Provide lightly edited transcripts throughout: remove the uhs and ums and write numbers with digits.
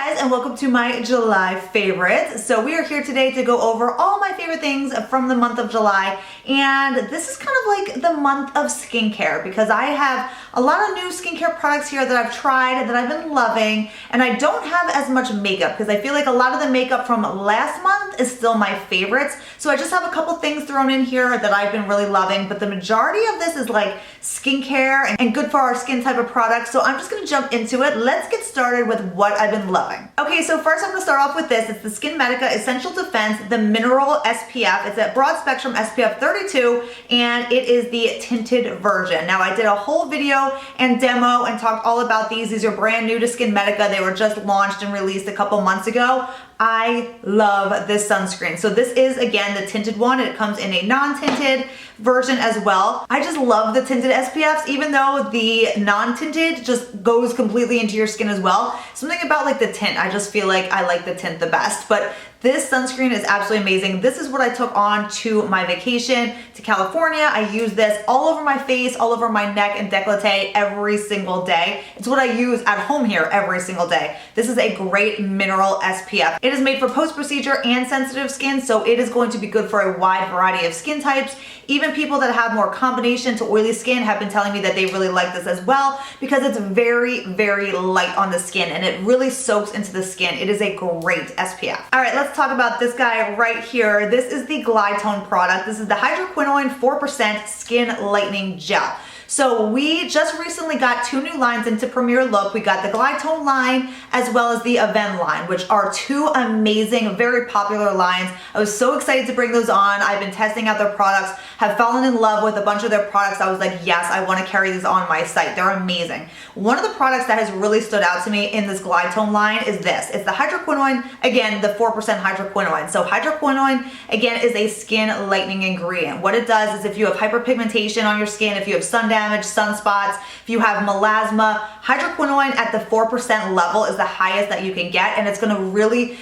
guys, and welcome to my July favorites. So we are here today to go over all my favorite things from the month of July, and this is kind of like the month of skincare because I have a lot of new skincare products here that I've tried that I've been loving, and I don't have as much makeup because I feel like a lot of the makeup from last month is still my favorites. So I just have a couple things thrown in here that I've been really loving, but the majority of this is like skincare and good for our skin type of products. So I'm just gonna jump into it. Let's get started with what I've been loving. Okay, so first I'm gonna start off with this. It's the SkinMedica Essential Defense, the Mineral SPF. It's a broad spectrum SPF 32, and it is the tinted version. Now I did a whole video and demo and talked all about these. These are brand new to SkinMedica. They were just launched and released a couple months ago. I love this sunscreen. So this is, again, the tinted one. It comes in a non-tinted version as well. I just love the tinted SPFs, even though the non-tinted just goes completely into your skin as well. Something about like the tint, I just feel like I like the tint the best. But this sunscreen is absolutely amazing. This is what I took on to my vacation to California. I use this all over my face, all over my neck and décolleté every single day. It's what I use at home here every single day. This is a great mineral SPF. It is made for post-procedure and sensitive skin, so it is going to be good for a wide variety of skin types. Even people that have more combination to oily skin have been telling me that they really like this as well because it's very, very light on the skin and it really soaks into the skin. It is a great SPF. All right, let's talk about this guy right here. This is the Glytone product. This is the hydroquinone 4% Skin Lightening Gel. So we just recently got two new lines into Premier Look. We got the Glytone line as well as the Aven line, which are two amazing, very popular lines. I was so excited to bring those on. I've been testing out their products, have fallen in love with a bunch of their products. I was like, yes, I want to carry these on my site. They're amazing. One of the products that has really stood out to me in this Glytone line is this. It's the hydroquinone, again, the 4% hydroquinone. So hydroquinone, again, is a skin lightening ingredient. What it does is if you have hyperpigmentation on your skin, if you have sun damage, sunspots, if you have melasma, hydroquinone at the 4% level is the highest that you can get, and it's going to really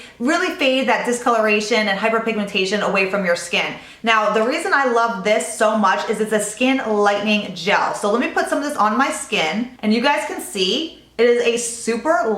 fade that discoloration and hyperpigmentation away from your skin. Now, the reason I love this so much is it's a skin lightening gel. So let me put some of this on my skin, and you guys can see it is a super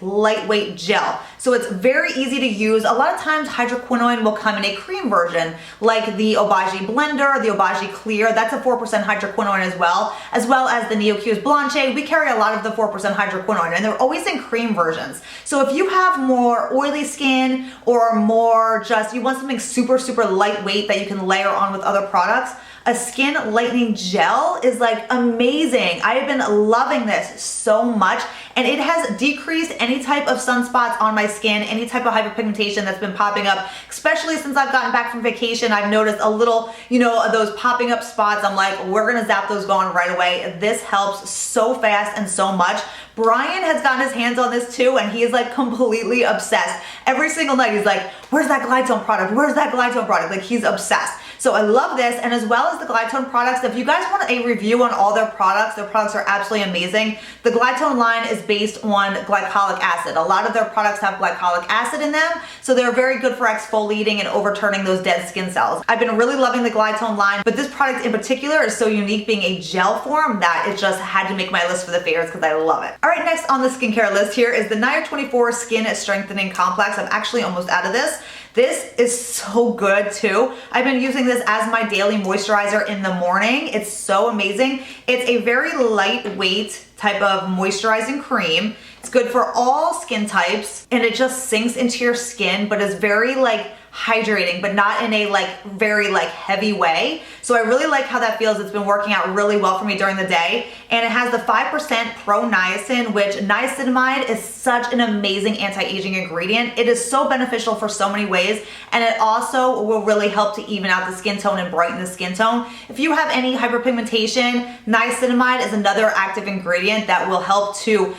lightweight gel. So it's very easy to use. A lot of times hydroquinone will come in a cream version, like the Obagi Blender, the Obagi Clear. That's a 4% hydroquinone as well as the Neo-Q's Blanche. We carry a lot of the 4% hydroquinone, and they're always in cream versions. So if you have more oily skin or more just, you want something super lightweight that you can layer on with other products, a skin lightening gel is like amazing. I have been loving this so much, and it has decreased any type of sunspots on my skin, any type of hyperpigmentation that's been popping up, especially since I've gotten back from vacation. I've noticed a little, those popping up spots. I'm like, we're gonna zap those gone right away. This helps so fast and so much. Brian has gotten his hands on this too, and he is like completely obsessed. Every single night he's like, where's that Glytone product? Where's that Glytone product? Like, he's obsessed. So I love this, and as well as the Glytone products. If you guys want a review on all their products are absolutely amazing. The Glytone line is based on glycolic acid. A lot of their products have glycolic acid in them, so they're very good for exfoliating and overturning those dead skin cells. I've been really loving the Glytone line, but this product in particular is so unique being a gel form that it just had to make my list for the favorites because I love it. All right, next on the skincare list here is the Nair 24 Skin Strengthening Complex. I'm actually almost out of this. This is so good too. I've been using this as my daily moisturizer in the morning. It's so amazing. It's a very lightweight type of moisturizing cream. It's good for all skin types, and it just sinks into your skin, but is very hydrating, but not in a very heavy way. So I really like how that feels. It's been working out really well for me during the day. And it has the 5% pro niacin, which niacinamide is such an amazing anti-aging ingredient. It is so beneficial for so many ways, and it also will really help to even out the skin tone and brighten the skin tone. If you have any hyperpigmentation, niacinamide is another active ingredient that will help to,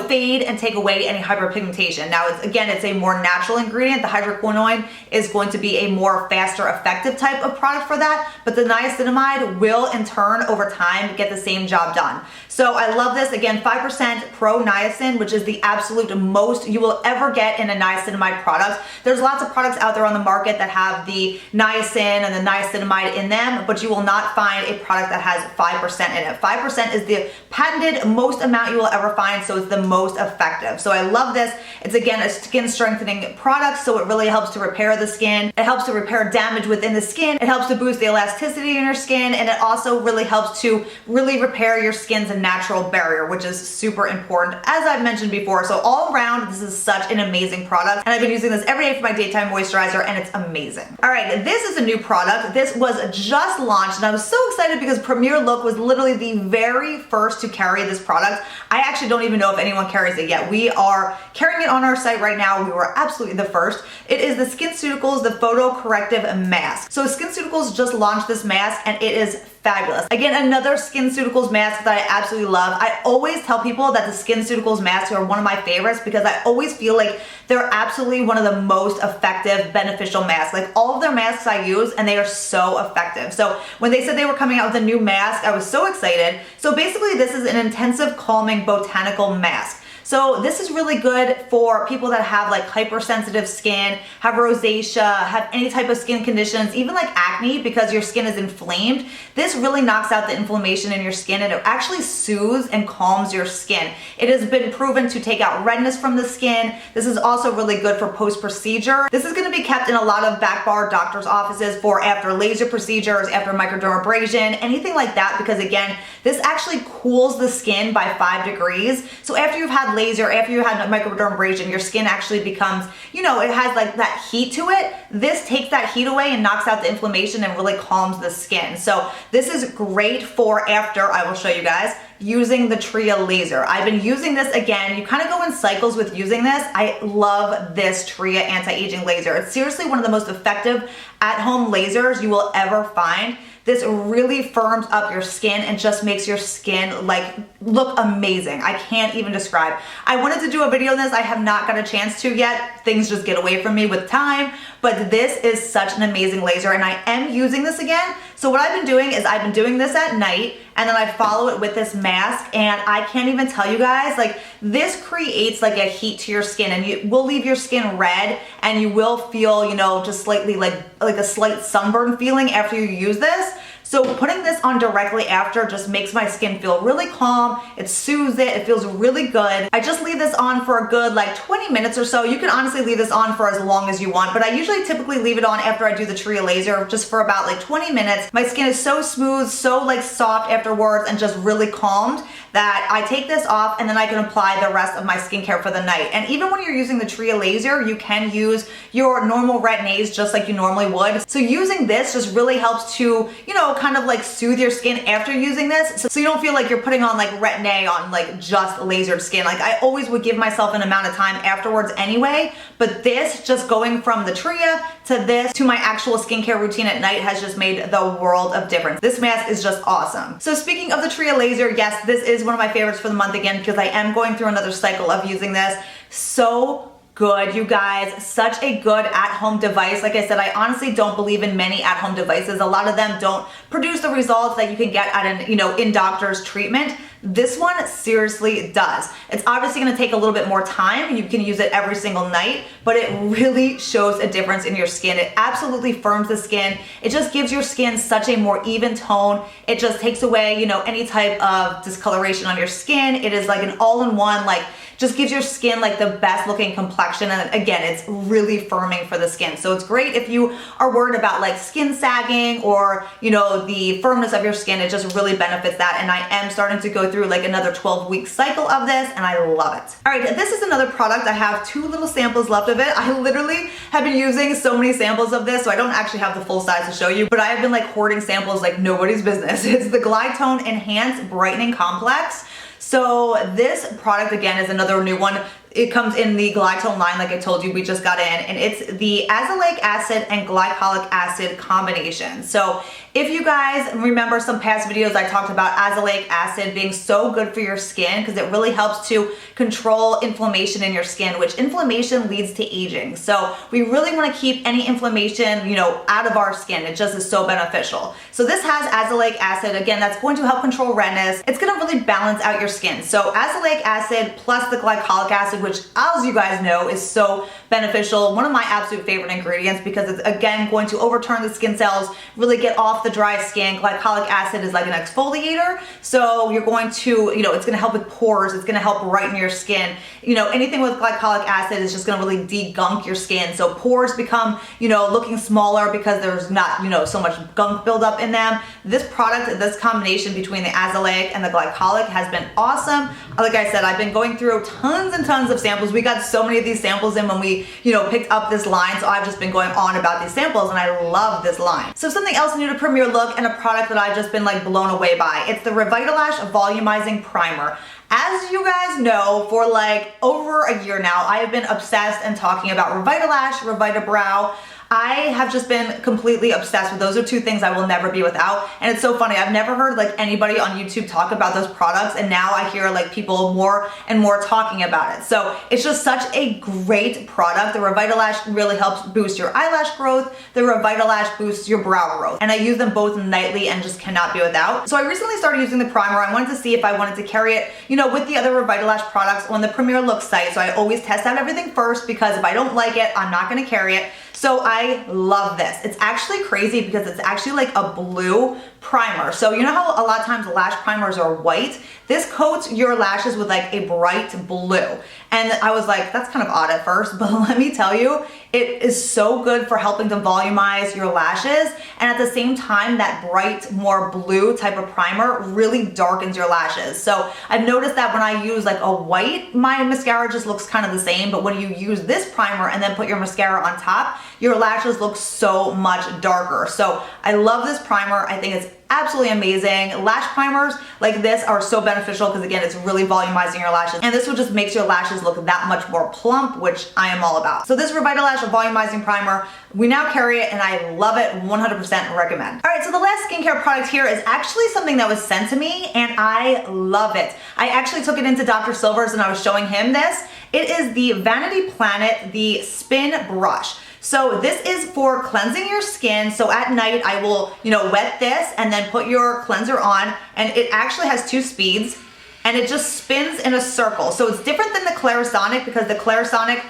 fade and take away any hyperpigmentation. Now, it's a more natural ingredient. The hydroquinone is going to be a more faster, effective type of product for that, but the niacinamide will in turn over time get the same job done. So I love this. Again, 5% pro niacin, which is the absolute most you will ever get in a niacinamide product. There's lots of products out there on the market that have the niacin and the niacinamide in them, but you will not find a product that has 5% in it. 5% is the patented most amount you will ever find, so it's the most effective. So I love this. It's again a skin strengthening product, so it really helps to repair the skin. It helps to repair damage within the skin. It helps to boost the elasticity in your skin, and it also really helps to really repair your skin's natural barrier, which is super important, as I've mentioned before. So all around, this is such an amazing product, and I've been using this every day for my daytime moisturizer, and it's amazing. All right, this is a new product. This was just launched, and I was so excited because Premier Look was literally the very first to carry this product. I actually don't even know if anyone carries it yet. We are carrying it on our site right now. We were absolutely the first. It is the SkinCeuticals, the Photo Corrective Mask. So SkinCeuticals just launched this mask, and it is fabulous. Again, another SkinCeuticals mask that I absolutely love. I always tell people that the SkinCeuticals masks are one of my favorites because I always feel like they're absolutely one of the most effective, beneficial masks. Like all of their masks I use, and they are so effective. So when they said they were coming out with a new mask, I was so excited. So basically this is an intensive calming botanical mask. So this is really good for people that have like hypersensitive skin, have rosacea, have any type of skin conditions, even like acne because your skin is inflamed. This really knocks out the inflammation in your skin, and it actually soothes and calms your skin. It has been proven to take out redness from the skin. This is also really good for post-procedure. This is going to be kept in a lot of back bar doctor's offices for after laser procedures, after microdermabrasion, anything like that, because again, this actually cools the skin by 5 degrees. So after you've had laser, after you had microdermabrasion, your skin actually becomes, you know, it has like that heat to it. This takes that heat away and knocks out the inflammation and really calms the skin. So this is great for after, I will show you guys, using the Tria laser. I've been using this again. You kind of go in cycles with using this. I love this Tria anti-aging laser. It's seriously one of the most effective at-home lasers you will ever find. This really firms up your skin and just makes your skin like look amazing. I can't even describe. I wanted to do a video on this. I have not got a chance to yet. Things just get away from me with time, but this is such an amazing laser, and I am using this again. So what I've been doing is I've been doing this at night, and then I follow it with this mask, and I can't even tell you guys, like this creates like a heat to your skin, and you will leave your skin red, and you will feel, you know, just slightly like a slight sunburn feeling after you use this. So putting this on directly after just makes my skin feel really calm. It soothes it. It feels really good. I just leave this on for a good like 20 minutes or so. You can honestly leave this on for as long as you want, but I usually typically leave it on after I do the Tria laser just for about like 20 minutes. My skin is so smooth, so like soft afterwards, and just really calmed that I take this off and then I can apply the rest of my skincare for the night. And even when you're using the Tria laser, you can use your normal Retin-A's just like you normally would. So using this just really helps to, you know, kind of like soothe your skin after using this, so you don't feel like you're putting on like Retin-A on like just lasered skin. Like I always would give myself an amount of time afterwards anyway, but this just going from the Tria to this to my actual skincare routine at night has just made the world of difference. This mask is just awesome. So speaking of the Tria laser, yes, this is one of my favorites for the month again because I am going through another cycle of using this. So good, you guys. Such a good at-home device. Like I said, I honestly don't believe in many at-home devices. A lot of them don't produce the results that you can get at an, you know, in doctor's treatment. This one seriously does. It's obviously going to take a little bit more time. You can use it every single night, but it really shows a difference in your skin. It absolutely firms the skin. It just gives your skin such a more even tone. It just takes away, you know, any type of discoloration on your skin. It is like an all-in-one, like just gives your skin like the best looking complexion, and again, it's really firming for the skin. So it's great if you are worried about like skin sagging or, you know, the firmness of your skin. It just really benefits that, and I am starting to go through like another 12-week cycle of this, and I love it. All right, this is another product. I have 2 little samples left of it. I literally have been using so many samples of this, so I don't actually have the full size to show you, but I have been like hoarding samples like nobody's business. It's the Glytone Enhanced Brightening Complex. So this product again is another new one. It comes in the Glytone line, like I told you, we just got in, and it's the azelaic acid and glycolic acid combination. So if you guys remember some past videos, I talked about azelaic acid being so good for your skin because it really helps to control inflammation in your skin, which inflammation leads to aging. So we really want to keep any inflammation, you know, out of our skin. It just is so beneficial. So this has azelaic acid. Again, that's going to help control redness. It's going to really balance out your skin. So azelaic acid plus the glycolic acid, which, as you guys know, is so beneficial. One of my absolute favorite ingredients because it's, again, going to overturn the skin cells, really get off the dry skin. Glycolic acid is like an exfoliator. So you're going to, it's going to help with pores. It's going to help brighten your skin. Anything with glycolic acid is just going to really degunk your skin. So pores become, looking smaller because there's not, so much gunk buildup in them. This product, this combination between the azelaic and the glycolic has been awesome. Like I said, I've been going through tons and tons of samples. We got so many of these samples in when we, picked up this line. So I've just been going on about these samples and I love this line. So something else new to Premier Look and a product that I've just been like blown away by. It's the Revitalash Volumizing Primer. As you guys know, for like over a year now, I have been obsessed and talking about Revitalash, Revitabrow. I have just been completely obsessed with those. Are two things I will never be without. And it's so funny. I've never heard like anybody on YouTube talk about those products. And now I hear like people more and more talking about it. So it's just such a great product. The Revitalash really helps boost your eyelash growth. The Revitalash boosts your brow growth. And I use them both nightly and just cannot be without. So I recently started using the primer. I wanted to see if I wanted to carry it, with the other Revitalash products on the Premier Look site. So I always test out everything first because if I don't like it, I'm not going to carry it. So I love this. It's actually crazy because it's actually like a blue primer. So you know how a lot of times lash primers are white? This coats your lashes with like a bright blue. And I was like, that's kind of odd at first, but let me tell you, it is so good for helping to volumize your lashes. And at the same time, that bright, more blue type of primer really darkens your lashes. So I've noticed that when I use like a white, my mascara just looks kind of the same. But when you use this primer and then put your mascara on top, your lashes look so much darker. So I love this primer. I think it's absolutely amazing. Lash primers like this are so beneficial because again, it's really volumizing your lashes. And this will just makes your lashes look that much more plump, which I am all about. So this Revitalash Volumizing Primer, we now carry it and I love it, 100% recommend. All right, so the last skincare product here is actually something that was sent to me and I love it. I actually took it into Dr. Silver's and I was showing him this. It is the Vanity Planet, the Spin Brush. So this is for cleansing your skin. So at night I will, wet this and then put your cleanser on, and it actually has 2 speeds and it just spins in a circle. So it's different than the Clarisonic because the Clarisonic,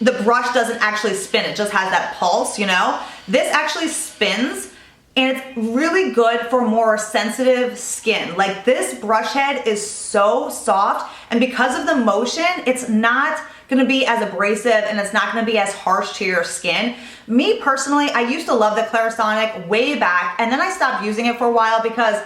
the brush doesn't actually spin. It just has that pulse, This actually spins and it's really good for more sensitive skin. Like this brush head is so soft and because of the motion, it's not gonna be as abrasive and it's not gonna be as harsh to your skin. Me personally, I used to love the Clarisonic way back and then I stopped using it for a while because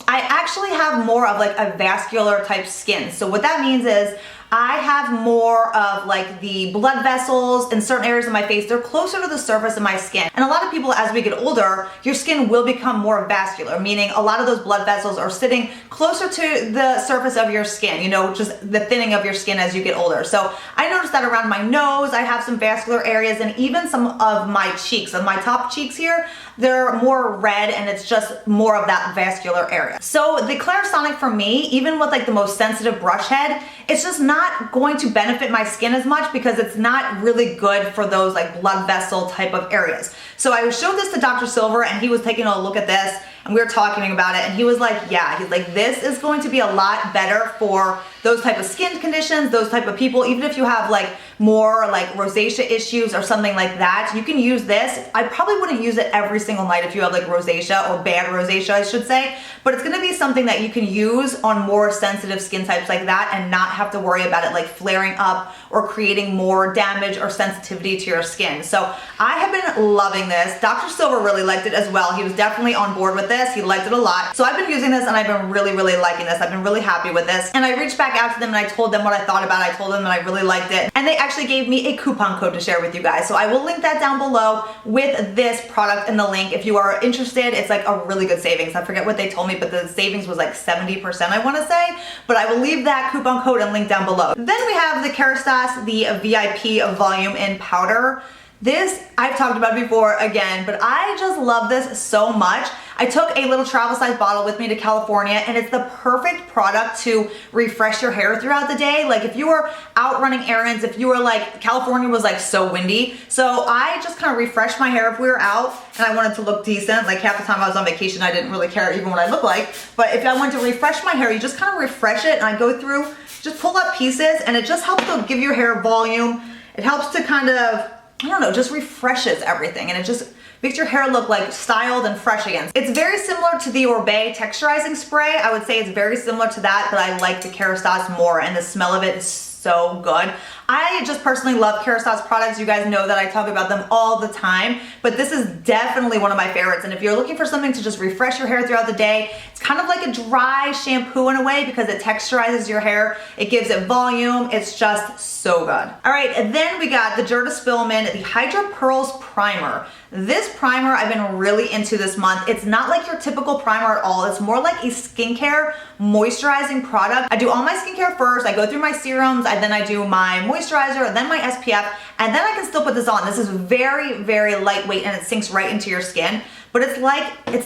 I actually have more of like a vascular type skin. So what that means is I have more of like the blood vessels in certain areas of my face. They're closer to the surface of my skin. And a lot of people, as we get older, your skin will become more vascular, meaning a lot of those blood vessels are sitting closer to the surface of your skin, just the thinning of your skin as you get older. So I noticed that around my nose, I have some vascular areas and even some of my cheeks, of my top cheeks here, they're more red and it's just more of that vascular area. So the Clarisonic for me, even with like the most sensitive brush head, it's just not going to benefit my skin as much because it's not really good for those like blood vessel type of areas. So I showed this to Dr. Silver and he was taking a look at this and we were talking about it and he was like, yeah, he's like, this is going to be a lot better for those type of skin conditions, those type of people, even if you have like more like rosacea issues or something like that, you can use this. I probably wouldn't use it every single night if you have like rosacea or bad rosacea, I should say, but it's gonna be something that you can use on more sensitive skin types like that and not have to worry about it like flaring up or creating more damage or sensitivity to your skin. So I have been loving this. Dr. Silver really liked it as well. He was definitely on board with this. He liked it a lot. So I've been using this and I've been really, really liking this. I've been really happy with this. And I reached back out to them and I told them what I thought about it. I told them that I really liked it. And they actually gave me a coupon code to share with you guys. So I will link that down below with this product in the link. If you are interested, it's like a really good savings. I forget what they told me, but the savings was like 70%, I want to say. But I will leave that coupon code and link down below. Then we have the Kerastase, the VIP Volume in Powder. This I've talked about before again, but I just love this so much. I took a little travel size bottle with me to California and it's the perfect product to refresh your hair throughout the day. Like if you were out running errands, if you were like, California was like so windy. So I just kind of refreshed my hair if we were out and I wanted to look decent. Like half the time I was on vacation, I didn't really care even what I looked like. But if I wanted to refresh my hair, you just kind of refresh it and I go through just pull up pieces, and it just helps to give your hair volume. It helps to kind of, I don't know, just refreshes everything, and it just makes your hair look like styled and fresh again. It's very similar to the Oribe texturizing spray. I would say it's very similar to that, but I like the Kerastase more, and the smell of it is so good. I just personally love Kerastase products. You guys know that I talk about them all the time, but this is definitely one of my favorites. And if you're looking for something to just refresh your hair throughout the day, it's kind of like a dry shampoo in a way because it texturizes your hair. It gives it volume. It's just so good. All right, and then we got the Gerda Spillman, the Hydra Pearls Primer. This primer I've been really into this month. It's not like your typical primer at all. It's more like a skincare moisturizing product. I do all my skincare first. I go through my serums, and then I do my moisturizer, and then my SPF, and then I can still put this on. This is very, very lightweight, and it sinks right into your skin. But it's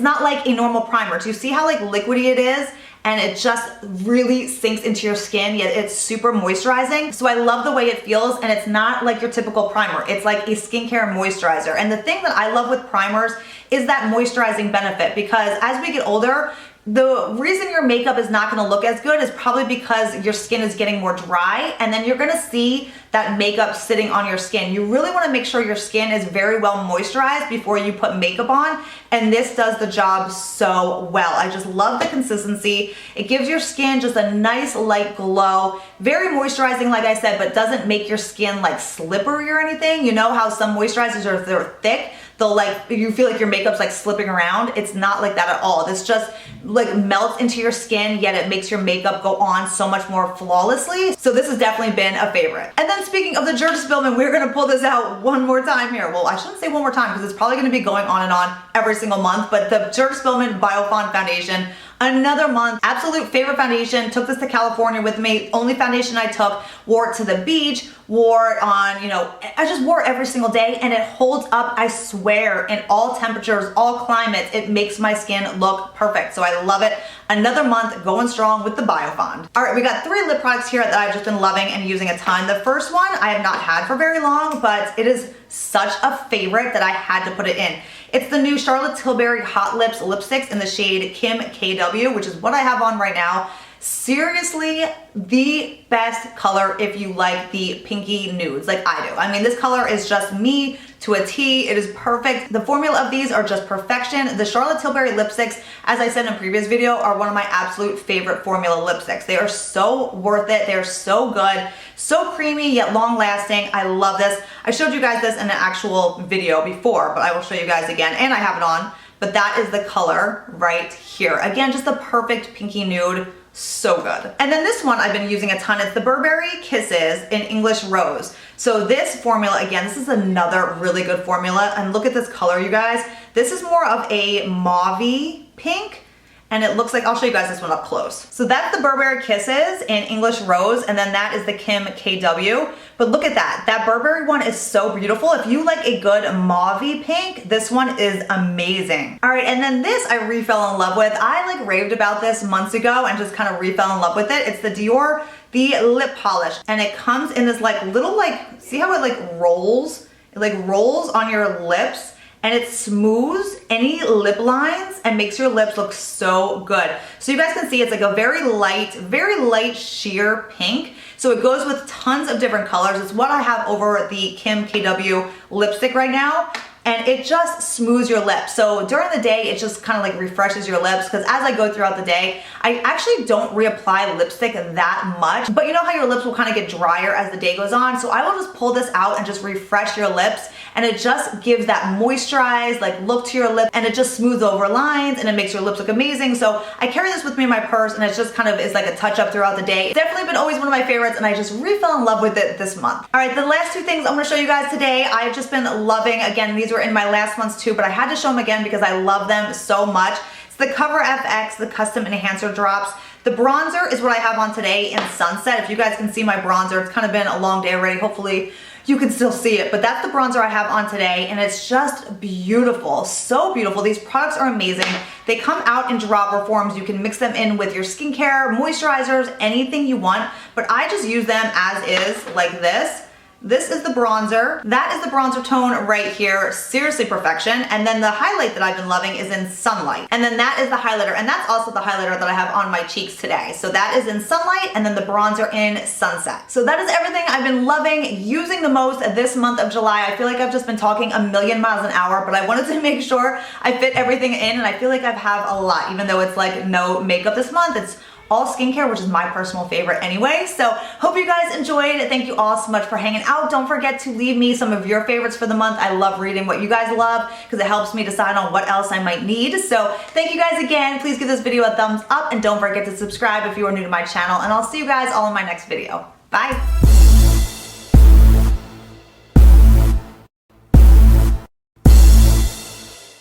not like a normal primer. Do you see how like liquidy it is? And it just really sinks into your skin, yet it's super moisturizing. So I love the way it feels, and it's not like your typical primer. It's like a skincare moisturizer. And the thing that I love with primers is that moisturizing benefit, because as we get older, the reason your makeup is not gonna look as good is probably because your skin is getting more dry, and then you're gonna see that makeup sitting on your skin. You really wanna make sure your skin is very well moisturized before you put makeup on, and this does the job so well. I just love the consistency. It gives your skin just a nice light glow. Very moisturizing, like I said, but doesn't make your skin like slippery or anything. You know how some moisturizers they're thick? They'll like, you feel like your makeup's like slipping around. It's not like that at all. This just like melts into your skin, yet it makes your makeup go on so much more flawlessly. So this has definitely been a favorite. And then speaking of the Gerda Spillman, we're gonna pull this out one more time here. Well, I shouldn't say one more time because it's probably gonna be going on and on every single month, but the Gerda Spillman Biofond Foundation, another month, absolute favorite foundation. Took this to California with me. Only foundation I took. Wore it to the beach, wore it on, you know, I just wore it every single day, and it holds up, I swear, in all temperatures, all climates. It makes my skin look perfect. So I love it. Another month going strong with the Biofond. All right, we got 3 lip products here that I've just been loving and using a ton. The first one I have not had for very long, but it is such a favorite that I had to put it in. It's the new Charlotte Tilbury Hot Lips lipsticks in the shade Kim KW, which is what I have on right now. Seriously, the best color if you like the pinky nudes like I do. I mean, this color is just me to a T. It is perfect. The formula of these are just perfection. The Charlotte Tilbury lipsticks, as I said in a previous video, are one of my absolute favorite formula lipsticks. They are so worth it. They're so good, so creamy yet long lasting. I love this. I showed you guys this in an actual video before, but I will show you guys again, and I have it on. But that is the color right here. Again, just the perfect pinky nude. So good. And then this one I've been using a ton. It's the Burberry Kisses in English Rose. So this formula, again, this is another really good formula. And look at this color, you guys. This is more of a mauve-y pink. And it looks like, I'll show you guys this one up close. So that's the Burberry Kisses in English Rose, and then that is the Kim KW. But look at that. That Burberry one is so beautiful. If you like a good mauve pink, this one is amazing. All right, and then this I re-fell in love with. I like raved about this months ago and just kind of re-fell in love with it. It's the Dior, the lip polish. And it comes in this like little like, see how it like rolls? It like rolls on your lips. And it smooths any lip lines and makes your lips look so good. So you guys can see it's like a very light sheer pink. So it goes with tons of different colors. It's what I have over the Kim KW lipstick right now. And it just smooths your lips. So during the day, it just kind of like refreshes your lips, because as I go throughout the day, I actually don't reapply lipstick that much. But you know how your lips will kind of get drier as the day goes on? So I will just pull this out and just refresh your lips. And it just gives that moisturized like look to your lip, and it just smooths over lines, and it makes your lips look amazing. So I carry this with me in my purse, and it just kind of is like a touch up throughout the day. It's definitely been always one of my favorites, and I just re-fell in love with it this month. All right, the last 2 things I'm gonna show you guys today, I've just been loving. Again, these were in my last months too, but I had to show them again because I love them so much. It's the Cover FX, the Custom Enhancer Drops. The bronzer is what I have on today in Sunset. If you guys can see my bronzer, it's kind of been a long day already. Hopefully you can still see it, but that's the bronzer I have on today, and it's just beautiful, so beautiful. These products are amazing. They come out in dropper forms. You can mix them in with your skincare, moisturizers, anything you want, but I just use them as is, like this. This is the bronzer. That is the bronzer tone right here. Seriously perfection. And then the highlight that I've been loving is in Sunlight. And then that is the highlighter. And that's also the highlighter that I have on my cheeks today. So that is in Sunlight, and then the bronzer in Sunset. So that is everything I've been loving, using the most this month of July. I feel like I've just been talking a million miles an hour, but I wanted to make sure I fit everything in, and I feel like I have a lot, even though it's like no makeup this month. It's all skincare, which is my personal favorite anyway. So hope you guys enjoyed. Thank you all so much for hanging out. Don't forget to leave me some of your favorites for the month. I love reading what you guys love because it helps me decide on what else I might need. So thank you guys again. Please give this video a thumbs up and don't forget to subscribe if you are new to my channel, and I'll see you guys all in my next video. Bye.